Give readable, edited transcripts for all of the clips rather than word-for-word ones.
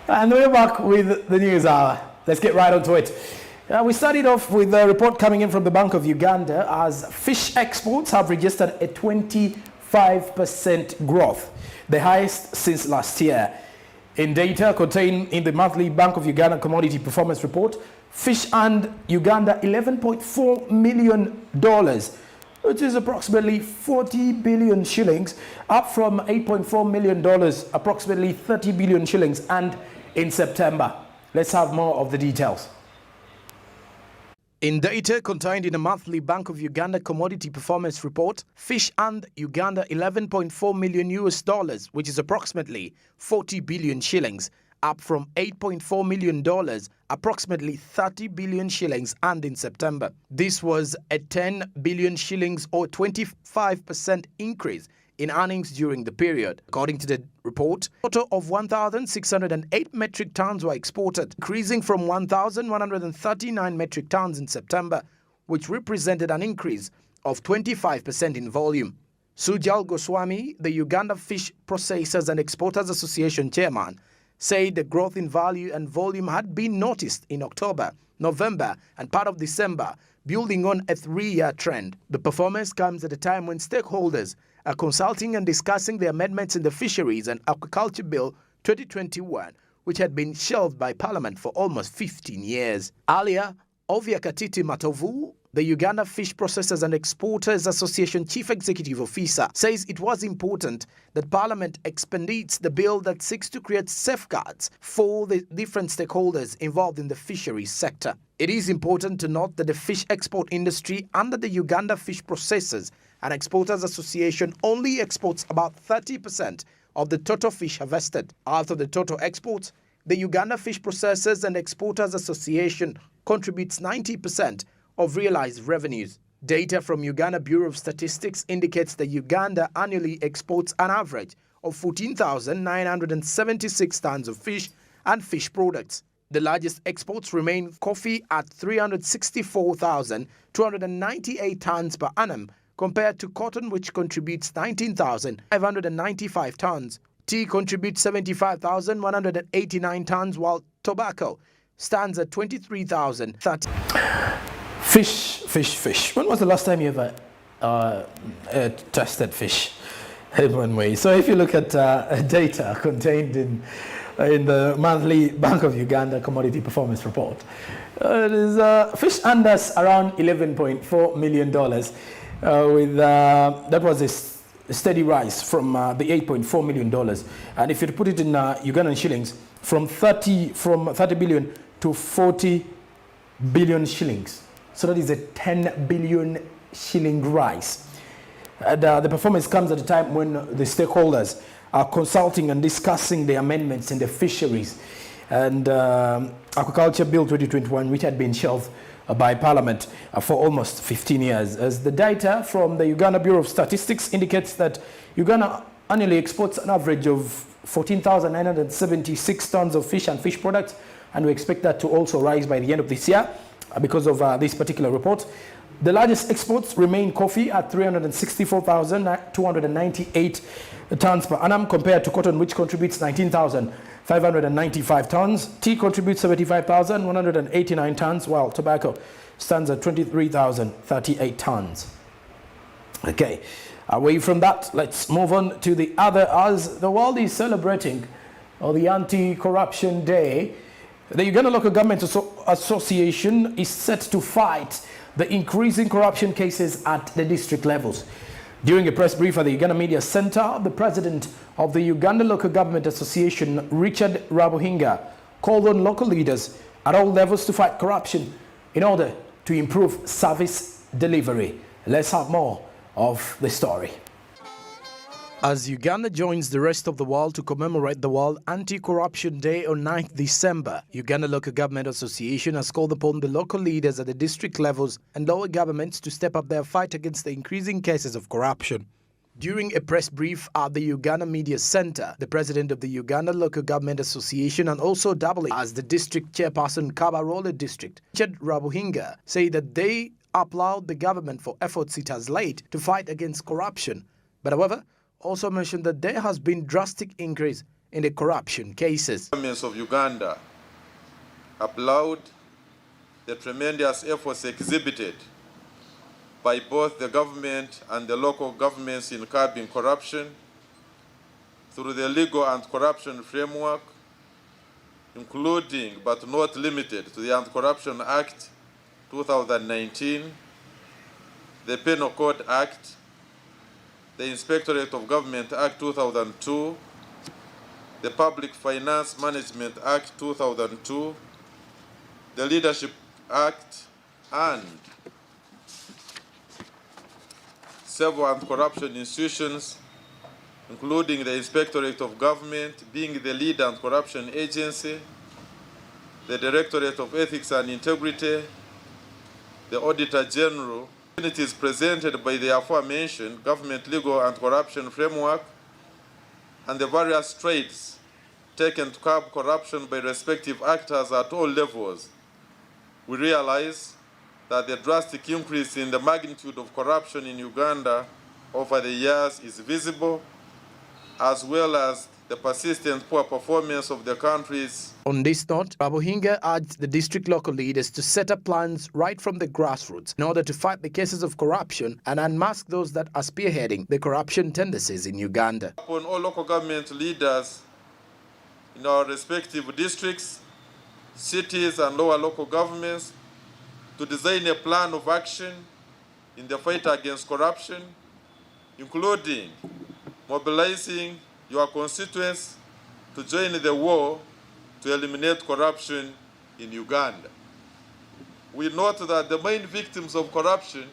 And we're back with the news hour. Let's get right onto it. We started off with a report coming in from the Bank of Uganda as fish exports have registered a 25% growth, the highest since last year. In data contained in the monthly Bank of Uganda Commodity Performance Report, fish earned Uganda $11.4 million, which is approximately 40 billion shillings, up from $8.4 million, approximately 30 billion shillings, and in September. Let's have more of the details. In data contained in the monthly Bank of Uganda Commodity Performance Report, fish earned Uganda $11.4 million, which is approximately 40 billion shillings, up from $8.4 million, approximately 30 billion shillings, and in September. This was a 10 billion shillings or 25% increase in earnings during the period. According to the report, a total of 1,608 metric tons were exported, increasing from 1,139 metric tons in September, which represented an increase of 25% in volume. Sujal Goswami, the Uganda Fish Processors and Exporters Association chairman, said the growth in value and volume had been noticed in October, November, and part of December, building on a 3-year trend. The performance comes at a time when stakeholders are consulting and discussing the amendments in the Fisheries and Aquaculture Bill 2021, which had been shelved by Parliament for almost 15 years. Earlier, Ovia Katiti Matovu, the Uganda Fish Processors and Exporters Association Chief Executive Officer, says it was important that Parliament expedites the bill that seeks to create safeguards for the different stakeholders involved in the fisheries sector. It is important to note that the fish export industry under the Uganda Fish Processors and Exporters Association only exports about 30% of the total fish harvested. Out of the total exports, the Uganda Fish Processors and Exporters Association contributes 90% of realized revenues. Data from Uganda Bureau of Statistics indicates that Uganda annually exports an average of 14,976 tons of fish and fish products. The largest exports remain coffee at 364,298 tons per annum, compared to cotton, which contributes 19,595 tons. Tea contributes 75,189 tons, while tobacco stands at 23,030. Fish. When was the last time you ever tested fish in one way? So if you look at data contained in the monthly Bank of Uganda Commodity Performance Report, it is fish earned us around $11.4 million, that was a steady rise from the $8.4 million. And if you put it in Ugandan shillings, from 30 billion to 40 billion shillings. So that is a 10 billion shilling rise. And, the performance comes at a time when the stakeholders are consulting and discussing the amendments in the fisheries and Aquaculture Bill 2021, which had been shelved by Parliament for almost 15 years. As the data from the Uganda Bureau of Statistics indicates that Uganda annually exports an average of 14,976 tons of fish and fish products, and we expect that to also rise by the end of this year because of this particular report. The largest exports remain coffee at 364,298 tons per annum, compared to cotton, which contributes 19,595 tons. Tea contributes 75,189 tons, while tobacco stands at 23,038 tons. Okay, away from that, let's move on to the other. As the world is celebrating the Anti-Corruption Day, the Uganda Local Government Association is set to fight the increasing corruption cases at the district levels. During a press brief at the Uganda Media Center, the president of the Uganda Local Government Association, Richard Rabuhinga, called on local leaders at all levels to fight corruption in order to improve service delivery. Let's have more of the story. As Uganda joins the rest of the world to commemorate the World Anti-Corruption Day on 9th December, Uganda Local Government Association has called upon the local leaders at the district levels and lower governments to step up their fight against the increasing cases of corruption. During a press brief at the Uganda Media Center, the president of the Uganda Local Government Association and also doubling as the district chairperson Kabarole District, Richard Rabuhinga, said that they applaud the government for efforts it has laid to fight against corruption, but however, also mentioned that there has been drastic increase in the corruption cases. Governments of Uganda applaud the tremendous efforts exhibited by both the government and the local governments in curbing corruption through the legal anti-corruption framework, including but not limited to the Anti-Corruption Act 2019, the Penal Code Act, the Inspectorate of Government Act 2002, the Public Finance Management Act 2002, the Leadership Act, and several anti-corruption institutions, including the Inspectorate of Government being the lead anti-corruption agency, the Directorate of Ethics and Integrity, the Auditor General. It is presented by the aforementioned government legal anti-corruption framework and the various strides taken to curb corruption by respective actors at all levels, we realize that the drastic increase in the magnitude of corruption in Uganda over the years is visible, as well as the persistent poor performance of the country's. On this note, Babuhinga urged the district local leaders to set up plans right from the grassroots in order to fight the cases of corruption and unmask those that are spearheading the corruption tendencies in Uganda. Upon all local government leaders in our respective districts, cities, and lower local governments to design a plan of action in the fight against corruption, including mobilizing your constituents to join the war to eliminate corruption in Uganda. We note that the main victims of corruption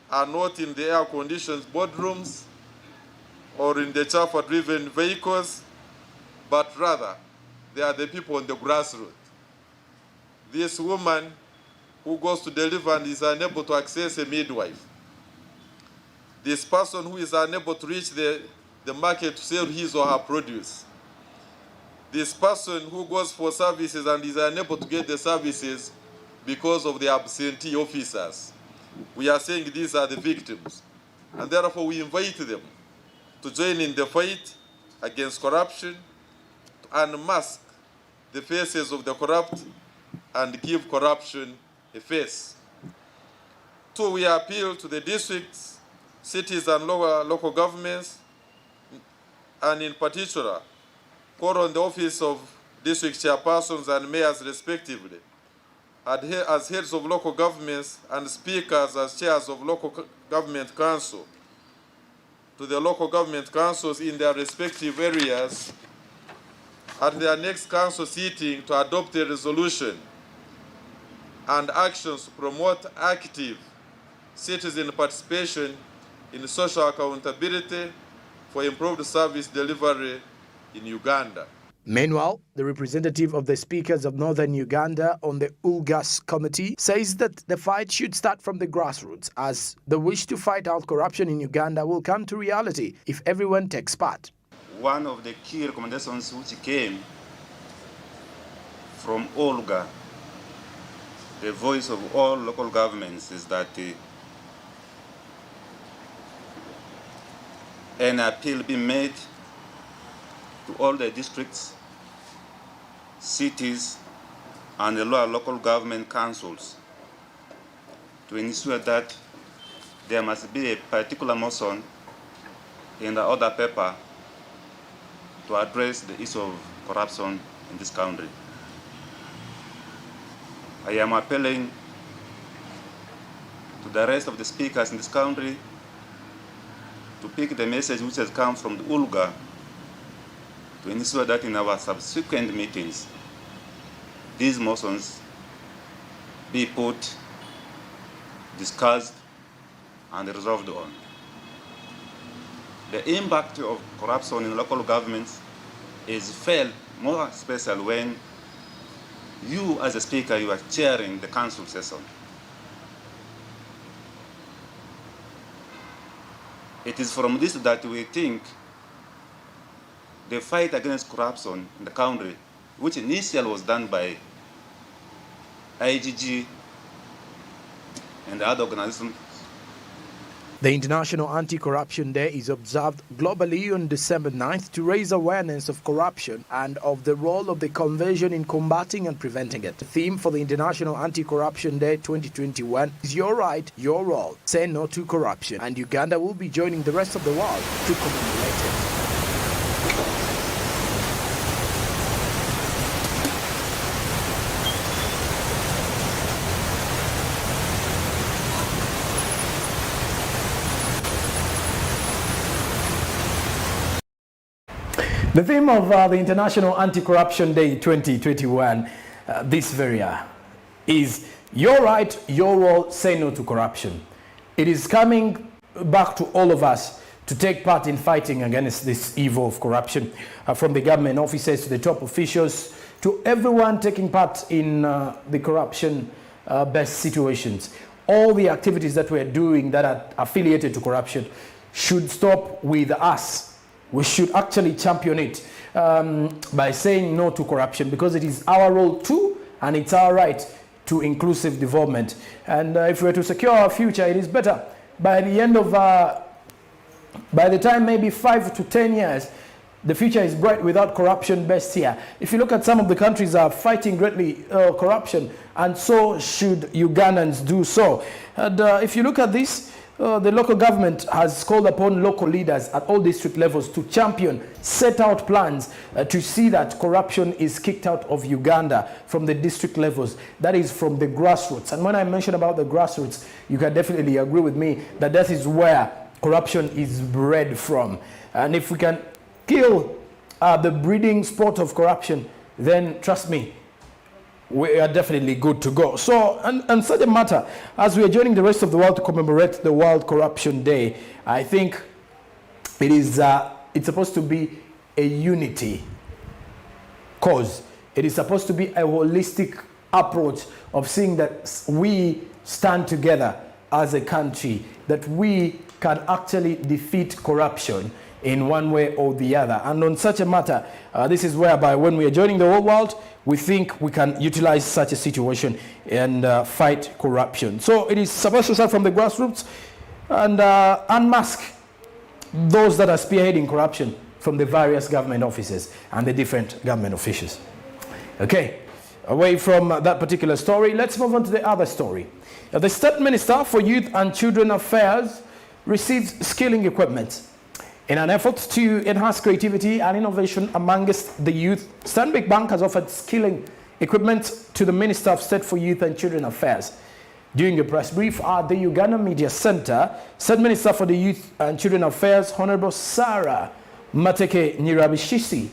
are not in the air-conditioned boardrooms or in the chauffeur-driven vehicles, but rather they are the people on the grassroots. This woman who goes to deliver and is unable to access a midwife. This person who is unable to reach the market to sell his or her produce. This person who goes for services and is unable to get the services because of the absentee officers. We are saying these are the victims. And therefore we invite them to join in the fight against corruption, to unmask the faces of the corrupt and give corruption a face. Two, we appeal to the districts, cities, and lower local governments, and in particular, call on the office of district chairpersons and mayors respectively, as heads of local governments and speakers as chairs of local government council, to the local government councils in their respective areas at their next council sitting to adopt a resolution and actions to promote active citizen participation in social accountability for improved service delivery in Uganda. Meanwhile, the representative of the speakers of Northern Uganda on the ULGAS committee says that the fight should start from the grassroots, as the wish to fight out corruption in Uganda will come to reality if everyone takes part. One of the key recommendations which came from ULGA, the voice of all local governments, is that an appeal be made to all the districts, cities, and the lower local government councils to ensure that there must be a particular motion in the order paper to address the issue of corruption in this country. I am appealing to the rest of the speakers in this country to pick the message which has come from the ULGA to ensure that in our subsequent meetings, these motions be put, discussed, and resolved on. The impact of corruption in local governments is felt more especially when you, as a speaker, you are chairing the council session. It is from this that we think the fight against corruption in the country, which initially was done by IGG and other organizations, The International Anti-Corruption Day is observed globally on December 9th to raise awareness of corruption and of the role of the Convention in combating and preventing it. The theme for the International Anti-Corruption Day 2021 is Your Right, Your Role. Say no to corruption. And Uganda will be joining the rest of the world to commemorate it. The theme of the International Anti-Corruption Day 2021 this very year is Your Right, Your Role, Say No to Corruption. It is coming back to all of us to take part in fighting against this evil of corruption, from the government officers to the top officials to everyone taking part in the corruption-based situations. All the activities that we're doing that are affiliated to corruption should stop with us. We should actually champion it by saying no to corruption, because it is our role too, and it's our right to inclusive development. And if we're to secure our future, it is better by the end of, by the time maybe 5 to 10 years, the future is bright without corruption based here. If you look at some of the countries are fighting greatly corruption, and so should Ugandans do so. And if you look at this, the local government has called upon local leaders at all district levels to champion, set out plans to see that corruption is kicked out of Uganda from the district levels. That is from the grassroots. And when I mention about the grassroots, you can definitely agree with me that that is where corruption is bred from. And if we can kill the breeding sport of corruption, then trust me, we are definitely good to go. So, and such a matter, as we are joining the rest of the world to commemorate the World Corruption Day, I think it is it's supposed to be a unity cause. It is supposed to be a holistic approach of seeing that we stand together as a country, that we can actually defeat corruption in one way or the other. And on such a matter, this is whereby when we are joining the whole world, we think we can utilize such a situation and fight corruption. So it is supposed to start from the grassroots and unmask those that are spearheading corruption from the various government offices and the different government officials. Okay, away from that particular story, let's move on to the other story. The State Minister for Youth and Children Affairs receives skilling equipment. In an effort to enhance creativity and innovation amongst the youth, Stanbic Bank has offered skilling equipment to the Minister of State for Youth and Children Affairs. During a press brief at the Uganda Media Center, State Minister for the Youth and Children Affairs, Honorable Sarah Mateke Nyirabishisi,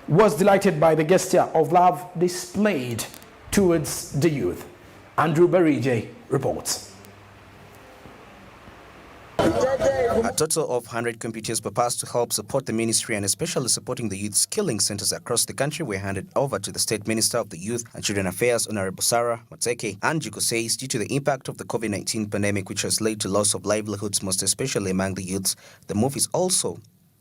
was delighted by the gesture of love displayed towards the youth. Andrew Barije reports. A total of 100 computers proposed to help support the ministry and especially supporting the youth skilling centers across the country were handed over to the State Minister of the Youth and Children Affairs, Honorable Sarah Mateke. Anjuko says due to the impact of the COVID-19 pandemic, which has led to loss of livelihoods, most especially among the youths, the move is also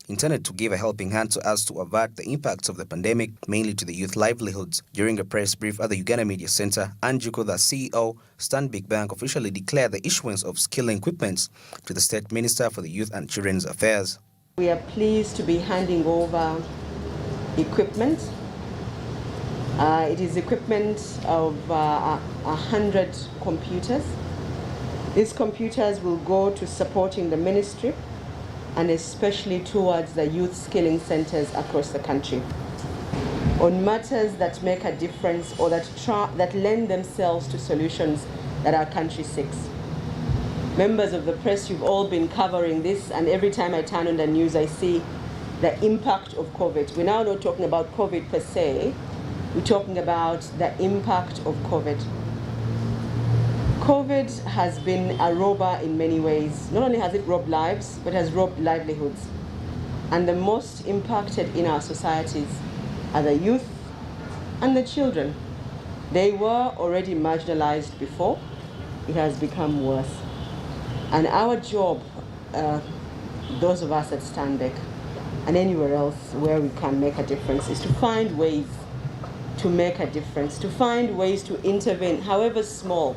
intended to give a helping hand to us to avert the impacts of the pandemic, mainly to the youth livelihoods. During a press brief at the Uganda Media Center, Anjuko, the CEO, Stanbic Bank, officially declared the issuance of skilling equipment to the State Minister for the Youth and Children's Affairs. We are pleased to be handing over equipment. It is equipment of 100 computers. These computers will go to supporting the ministry and especially towards the youth skilling centers across the country on matters that make a difference or that lend themselves to solutions that our country seeks. Members of the press, you've all been covering this, and every time I turn on the news, I see the impact of COVID. We're now not talking about COVID per se, we're talking about the impact of COVID. COVID has been a robber in many ways. Not only has it robbed lives, but has robbed livelihoods. And the most impacted in our societies are the youth and the children. They were already marginalized before. It has become worse. And our job, those of us at Stanbic and anywhere else where we can make a difference, is to find ways to make a difference, to find ways to intervene, however small.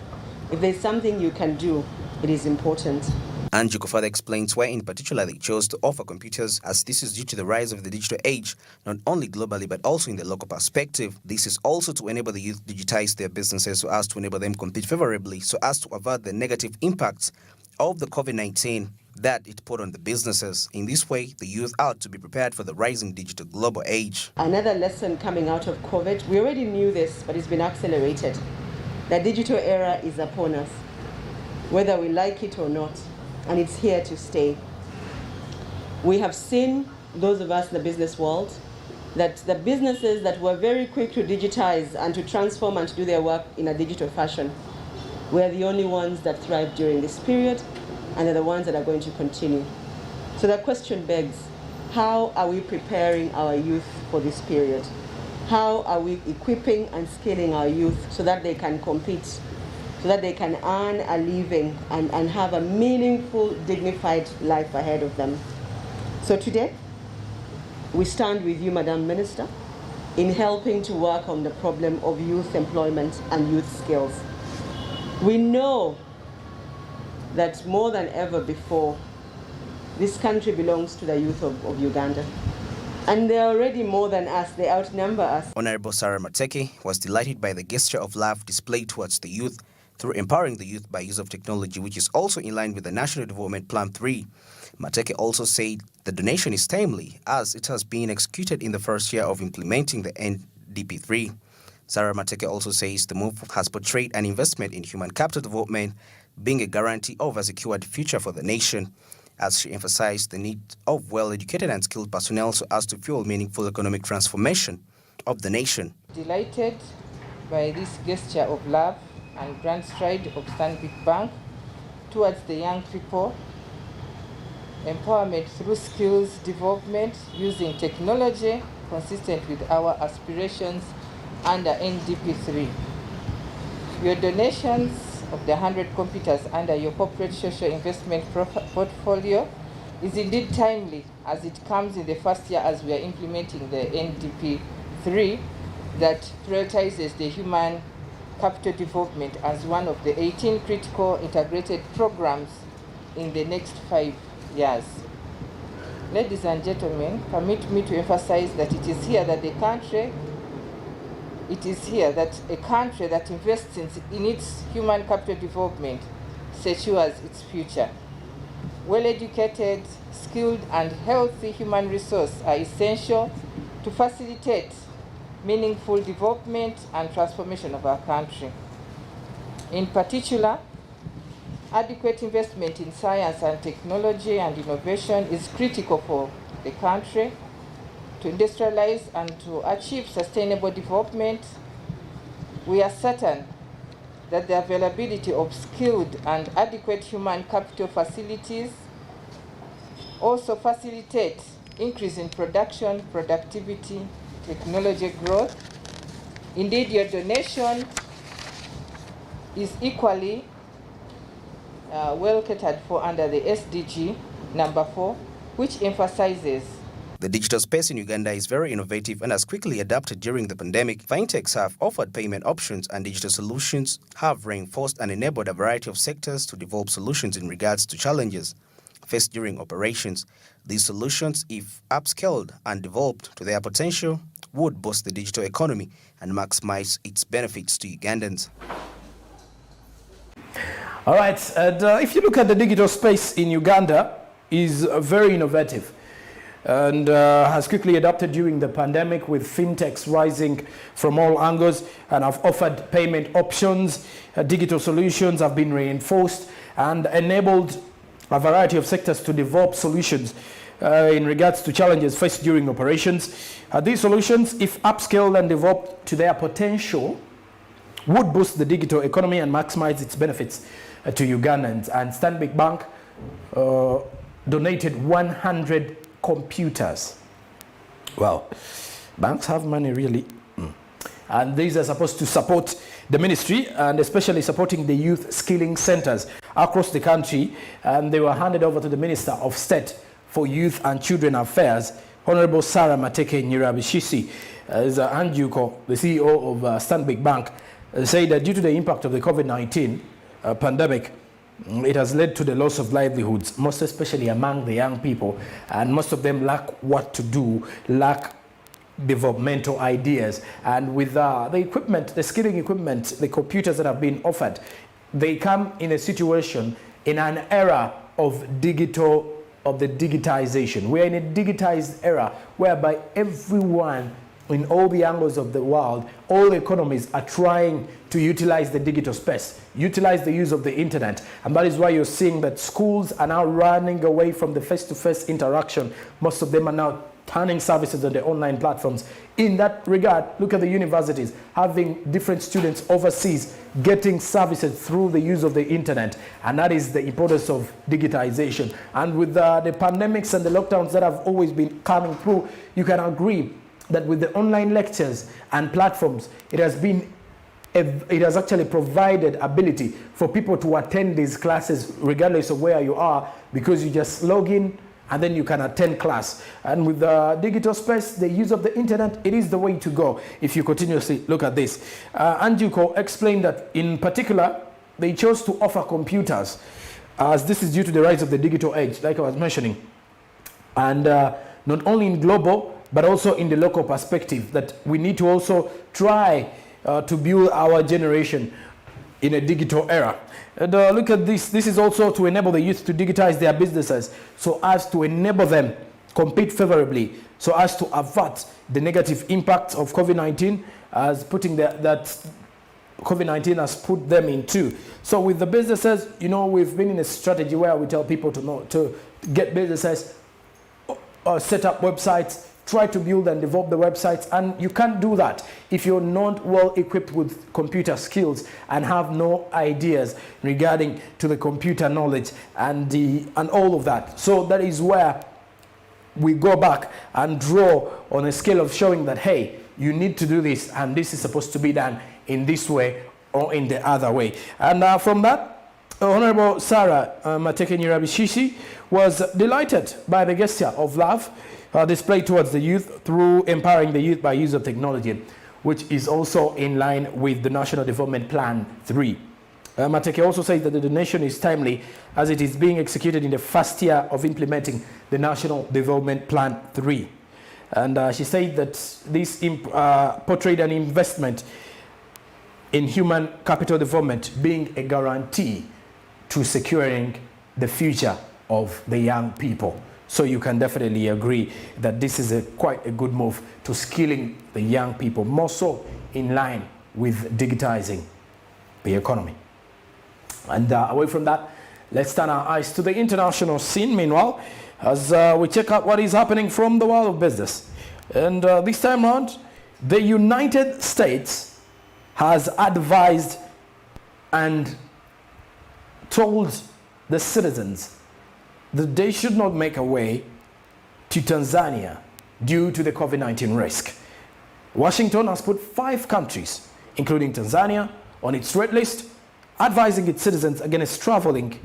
If there's something you can do, it is important. Anjuko further explains why in particular they chose to offer computers, as this is due to the rise of the digital age, not only globally but also in the local perspective. This is also to enable the youth digitize their businesses so as to enable them compete favorably, so as to avert the negative impacts of the COVID-19 that it put on the businesses. In this way, the youth ought to be prepared for the rising digital global age. Another lesson coming out of COVID, we already knew this, but it's been accelerated. The digital era is upon us, whether we like it or not, and it's here to stay. We have seen, those of us in the business world, that the businesses that were very quick to digitize and to transform and to do their work in a digital fashion were the only ones that thrived during this period, and they're the ones that are going to continue. So the question begs, how are we preparing our youth for this period? How are we equipping and skilling our youth so that they can compete, so that they can earn a living and have a meaningful, dignified life ahead of them? So today, we stand with you, Madam Minister, in helping to work on the problem of youth employment and youth skills. We know that more than ever before, this country belongs to the youth of Uganda. And they're already more than us, they outnumber us. Honorable Sarah Mateke was delighted by the gesture of love displayed towards the youth through empowering the youth by use of technology, which is also in line with the National Development Plan 3. Mateke also said the donation is timely, as it has been executed in the first year of implementing the NDP 3. Sarah Mateke also says the move has portrayed an investment in human capital development being a guarantee of a secured future for the nation, as she emphasized the need of well-educated and skilled personnel so as to fuel meaningful economic transformation of the nation. Delighted by this gesture of love and grand stride of Stanbic Bank towards the young people, empowerment through skills development using technology consistent with our aspirations under NDP 3. Your donations of the 100 computers under your corporate social investment portfolio is indeed timely, as it comes in the first year as we are implementing the NDP 3 that prioritizes the human capital development as one of the 18 critical integrated programs in the next 5 years. Ladies and gentlemen, permit me to emphasize that it is here that a country that invests in its human capital development secures its future. Well-educated, skilled, and healthy human resources are essential to facilitate meaningful development and transformation of our country. In particular, adequate investment in science and technology and innovation is critical for the country to industrialize and to achieve sustainable development. We are certain that the availability of skilled and adequate human capital facilities also facilitate increase in production, productivity, technology growth. Indeed, your donation is equally well catered for under the SDG number 4, which emphasizes the digital space in Uganda is very innovative and has quickly adapted during the pandemic. Fintechs have offered payment options, and digital solutions have reinforced and enabled a variety of sectors to develop solutions in regards to challenges faced during operations. These solutions, if upscaled and developed to their potential, would boost the digital economy and maximize its benefits to Ugandans. All right, and if you look at the digital space in Uganda, is very innovative and has quickly adapted during the pandemic, with fintechs rising from all angles and have offered payment options. Digital solutions have been reinforced and enabled a variety of sectors to develop solutions in regards to challenges faced during operations. These solutions, if upscaled and developed to their potential, would boost the digital economy and maximize its benefits to Ugandans. And Stanbic Bank donated 100 computers. Well, banks have money, really. And these are supposed to support the ministry and especially supporting the youth skilling centers across the country. And they were handed over to the Minister of State for Youth and Children Affairs, Honorable Sarah Mateke Nyirabishisi. As Anjuko, the CEO of Stanbic Bank, said that due to the impact of the COVID-19 pandemic, It has led to the loss of livelihoods, most especially among the young people, and most of them lack what to do, lack developmental ideas. And with the equipment, the skilling equipment, the computers that have been offered, they come in a situation, in an era of the digitization. We're in a digitized era whereby everyone in all the angles of the world, all economies are trying to utilize the digital space, utilize the use of the internet. And that is why you're seeing that schools are now running away from the face-to-face interaction. Most of them are now turning services on the online platforms. In that regard, look at the universities, having different students overseas getting services through the use of the internet. And that is the importance of digitization. And with the pandemics and the lockdowns that have always been coming through, you can agree that with the online lectures and platforms, it has actually provided ability for people to attend these classes regardless of where you are, because you just log in and then you can attend class. And with the digital space, the use of the internet, it is the way to go if you continuously look at this. Anjuko explained that in particular, they chose to offer computers, as this is due to the rise of the digital age, like I was mentioning. And not only in global, but also in the local perspective, that we need to also try to build our generation in a digital era. And look at this. This is also to enable the youth to digitize their businesses so as to enable them compete favorably, so as to avert the negative impacts of COVID-19, as putting that COVID-19 has put them into. So with the businesses, we've been in a strategy where we tell people to get businesses, set up websites, try to build and develop the websites, and you can't do that if you're not well equipped with computer skills and have no ideas regarding to the computer knowledge and all of that. So that is where we go back and draw on a scale of showing that, hey, you need to do this, and this is supposed to be done in this way or in the other way. And from that, Honorable Sarah Mateke-Nyirabishishi was delighted by the gesture of love displayed towards the youth through empowering the youth by use of technology, which is also in line with the National Development Plan 3. Mateke also says that the donation is timely as it is being executed in the first year of implementing the National Development Plan 3. And she said that this portrayed an investment in human capital development being a guarantee to securing the future of the young people. So you can definitely agree that this is quite a good move to skilling the young people, more so in line with digitizing the economy. And away from that, let's turn our eyes to the international scene, meanwhile, as we check out what is happening from the world of business. And this time around, the United States has advised and told the citizens that they should not make a way to Tanzania due to the COVID-19 risk. Washington has put 5 countries, including Tanzania, on its red list, advising its citizens against traveling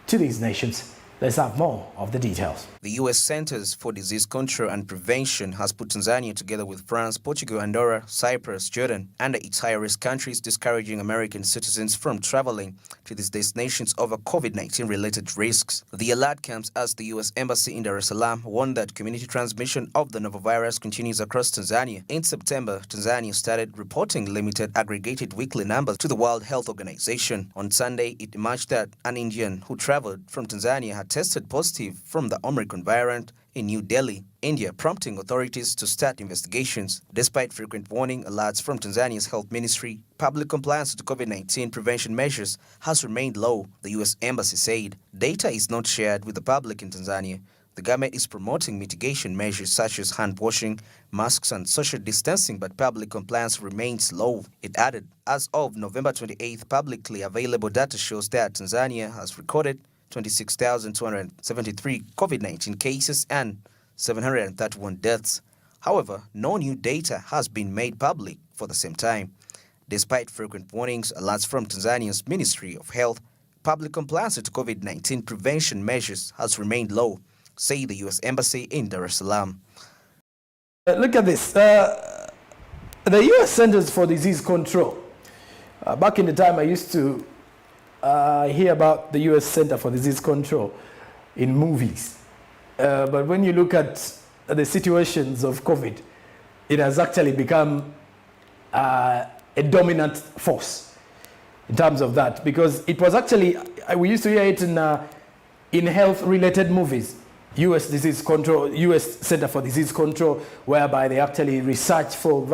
to these nations. Let's have more of the details. The U.S. Centers for Disease Control and Prevention has put Tanzania together with France, Portugal, Andorra, Cyprus, Jordan, and its high-risk countries, discouraging American citizens from traveling to these destinations over COVID-19 related risks. The alert comes as the U.S. Embassy in Dar es Salaam warned that community transmission of the novel virus continues across Tanzania. In September, Tanzania started reporting limited aggregated weekly numbers to the World Health Organization. On Sunday, it emerged that an Indian who traveled from Tanzania had tested positive from the Omicron variant in New Delhi, India, prompting authorities to start investigations. Despite frequent warning alerts from Tanzania's health ministry, public compliance to COVID-19 prevention measures has remained low, the U.S. Embassy said. Data is not shared with the public in Tanzania. The government is promoting mitigation measures such as hand washing, masks and social distancing, but public compliance remains low. It added, as of November 28th, publicly available data shows that Tanzania has recorded 26,273 COVID-19 cases and 731 deaths. However, no new data has been made public for the same time. Despite frequent warnings, alerts from Tanzania's Ministry of Health, public compliance to COVID-19 prevention measures has remained low, say the U.S. Embassy in Dar es Salaam. Look at this. The U.S. Centers for Disease Control. Back in the time I used to hear about the US Center for Disease Control in movies. But when you look at the situations of COVID, it has actually become a dominant force in terms of that, because it was actually, we used to hear it in health-related movies. US Disease Control, US Center for Disease Control, whereby they actually research for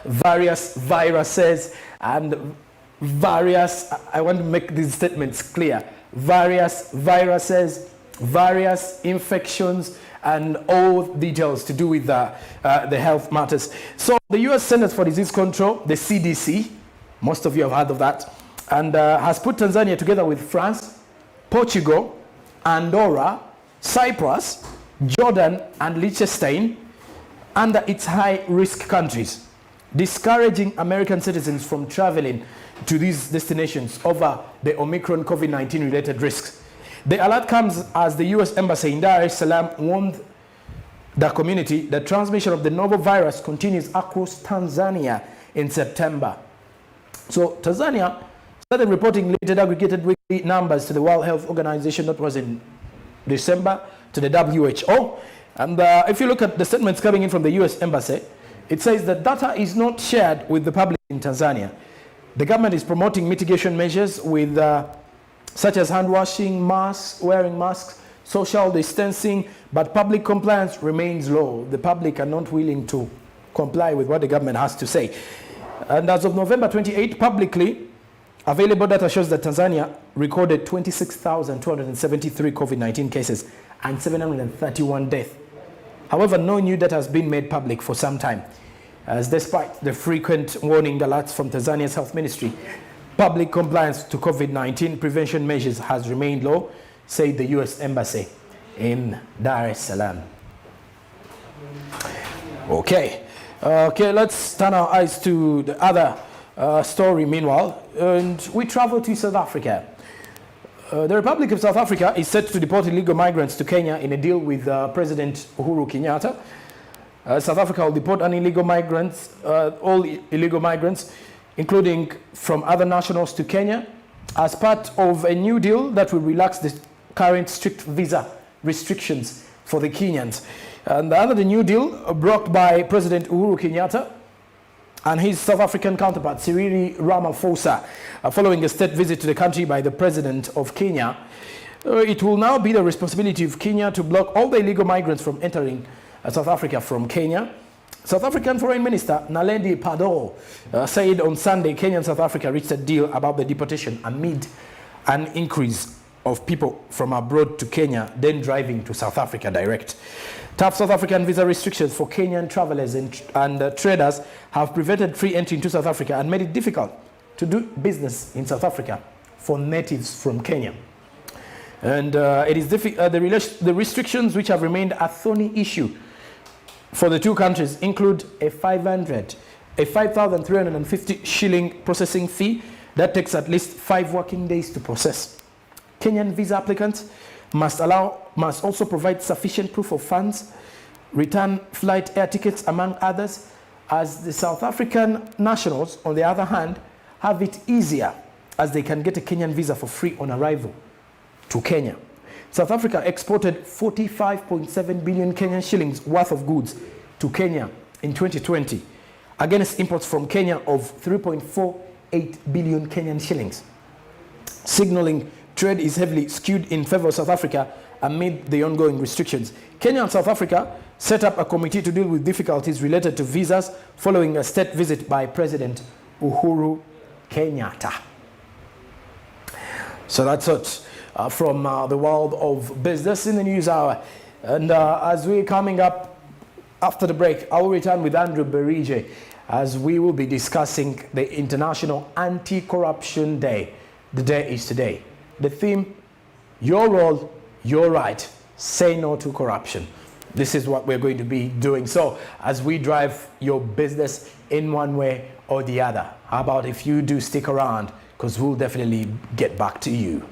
various viruses and various, I want to make these statements clear, various viruses, various infections, and all details to do with the health matters. So the US Centers for Disease Control, the CDC, most of you have heard of that, and has put Tanzania together with France, Portugal, Andorra, Cyprus, Jordan, and Liechtenstein under its high-risk countries, discouraging American citizens from traveling to these destinations over the Omicron COVID-19 related risks. The alert comes as the US Embassy in Dar es Salaam warned the community that transmission of the novel virus continues across Tanzania in September. So Tanzania started reporting limited aggregated weekly numbers to the World Health Organization, that was in December, to the WHO. And if you look at the statements coming in from the US Embassy, it says that data is not shared with the public in Tanzania. The government is promoting mitigation measures with such as hand washing, masks, wearing masks, social distancing, but public compliance remains low. The public are not willing to comply with what the government has to say. And as of November 28, publicly available data shows that Tanzania recorded 26,273 COVID-19 cases and 731 deaths. However, no new data has been made public for some time, as despite the frequent warning alerts from Tanzania's health ministry, public compliance to COVID-19 prevention measures has remained low, said the US Embassy in Dar es Salaam. Okay, let's turn our eyes to the other story meanwhile, and we travel to South Africa. The Republic of South Africa is set to deport illegal migrants to Kenya in a deal with President Uhuru Kenyatta. South Africa will deport all illegal migrants, including from other nationals, to Kenya as part of a new deal that will relax the current strict visa restrictions for the Kenyans. And under the new deal brought by President Uhuru Kenyatta and his South African counterpart, Cyril Ramaphosa, following a state visit to the country by the President of Kenya, it will now be the responsibility of Kenya to block all the illegal migrants from entering South Africa from Kenya. South African Foreign Minister Naledi Pandor said on Sunday Kenya and South Africa reached a deal about the deportation amid an increase of people from abroad to Kenya, then driving to South Africa direct. Tough South African visa restrictions for Kenyan travelers and traders have prevented free entry into South Africa and made it difficult to do business in South Africa for natives from Kenya. And it is the restrictions which have remained a thorny issue for the two countries include a 5,350 shilling processing fee that takes at least 5 working days to process. Kenyan visa applicants must also provide sufficient proof of funds, return flight air tickets, among others, as the South African nationals, on the other hand, have it easier as they can get a Kenyan visa for free on arrival to Kenya. South Africa exported 45.7 billion Kenyan shillings worth of goods to Kenya in 2020, against imports from Kenya of 3.48 billion Kenyan shillings, signaling trade is heavily skewed in favor of South Africa amid the ongoing restrictions. Kenya and South Africa set up a committee to deal with difficulties related to visas following a state visit by President Uhuru Kenyatta. So that's it from the world of business in the news hour. And as we're coming up after the break, I will return with Andrew Berige as we will be discussing the International Anti-Corruption Day. The day is today. The theme, your role, your right, say no to corruption. This is what we're going to be doing. So as we drive your business in one way or the other, how about if you do stick around, because we'll definitely get back to you.